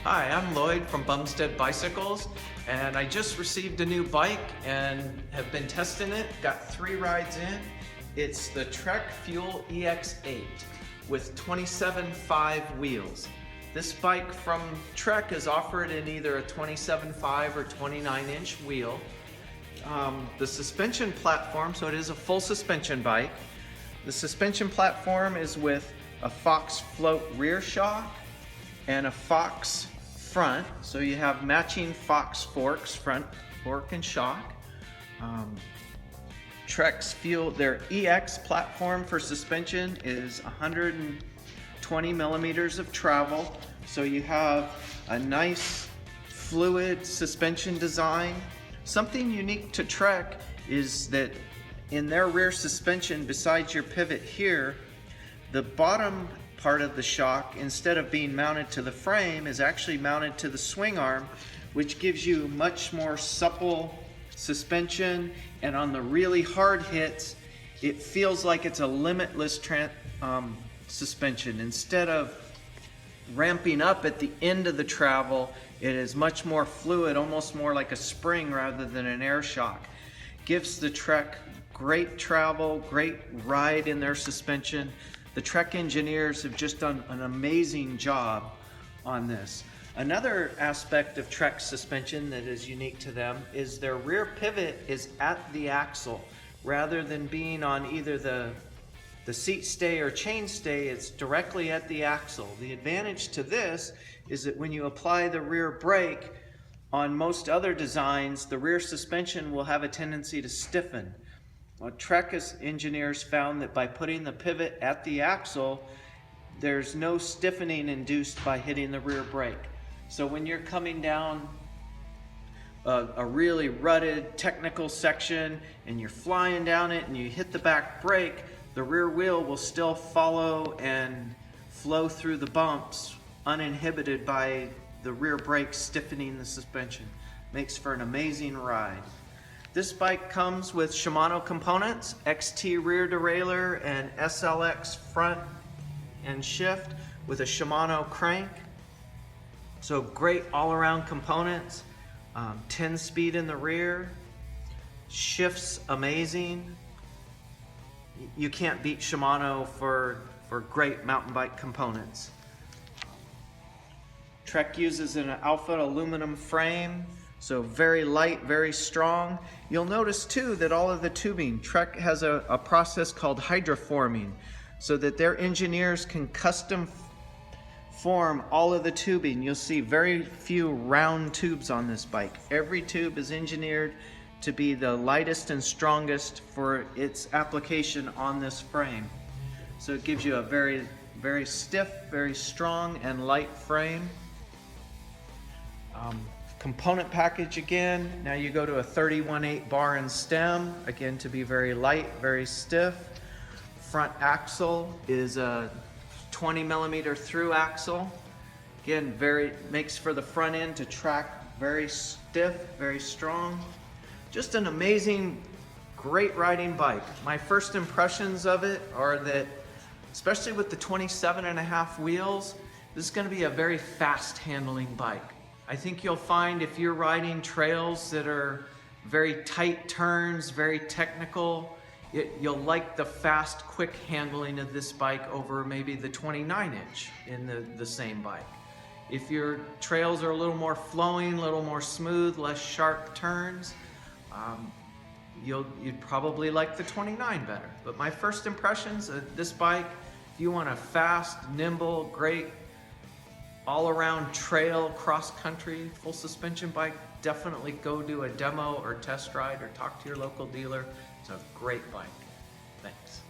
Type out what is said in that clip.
Hi, I'm Lloyd from Bumstead Bicycles, and I just received a new bike and have been testing it. Got 3 rides in. It's the Trek Fuel EX8 with 27.5 wheels. This bike from Trek is offered in either a 27.5 or 29-inch wheel. The suspension platform, so it is a full suspension bike. The suspension platform is with a Fox float rear shock and a Fox front, so you have matching Fox forks, front fork and shock. Trek's Fuel, their EX platform for suspension is 120 millimeters of travel, so you have a nice fluid suspension design. Something unique to Trek is that in their rear suspension, besides your pivot here, the bottom part of the shock, instead of being mounted to the frame, is actually mounted to the swing arm, which gives you much more supple suspension, and on the really hard hits, it feels like it's a limitless suspension. Instead of ramping up at the end of the travel, it is much more fluid, almost more like a spring rather than an air shock. Gives the Trek great travel, great ride in their suspension. The Trek engineers have just done an amazing job on this. Another aspect of Trek suspension that is unique to them is their rear pivot is at the axle. Rather than being on either the seat stay or chain stay, it's directly at the axle. The advantage to this is that when you apply the rear brake, on most other designs, the rear suspension will have a tendency to stiffen. Well, Trek engineers found that by putting the pivot at the axle, there's no stiffening induced by hitting the rear brake. So when you're coming down a really rutted technical section and you're flying down it and you hit the back brake, the rear wheel will still follow and flow through the bumps uninhibited by the rear brake stiffening the suspension. Makes for an amazing ride. This bike comes with Shimano components, XT rear derailleur and SLX front and shift with a Shimano crank. So great all-around components, 10 speed in the rear, shifts amazing. You can't beat Shimano for great mountain bike components. Trek uses an Alpha aluminum frame, so very light, very strong. You'll notice too that all of the tubing, Trek has a process called hydroforming, so that their engineers can custom form all of the tubing. You'll see very few round tubes on this bike. Every tube is engineered to be the lightest and strongest for its application on this frame. So it gives you a very, very stiff, very strong and light frame. Component package again, now you go to a 31/8 bar and stem, again to be very light, very stiff. Front axle is a 20 millimeter through axle. Again, makes for the front end to track very stiff, very strong. Just an amazing, great riding bike. My first impressions of it are that, especially with the 27.5 wheels, this is going to be a very fast handling bike. I think you'll find if you're riding trails that are very tight turns, very technical, you'll like the fast, quick handling of this bike over maybe the 29-inch in the same bike. If your trails are a little more flowing, a little more smooth, less sharp turns, you'd probably like the 29 better. But my first impressions of this bike, if you want a fast, nimble, great, all-around trail, cross-country, full suspension bike, definitely go do a demo or test ride or talk to your local dealer. It's a great bike. Thanks.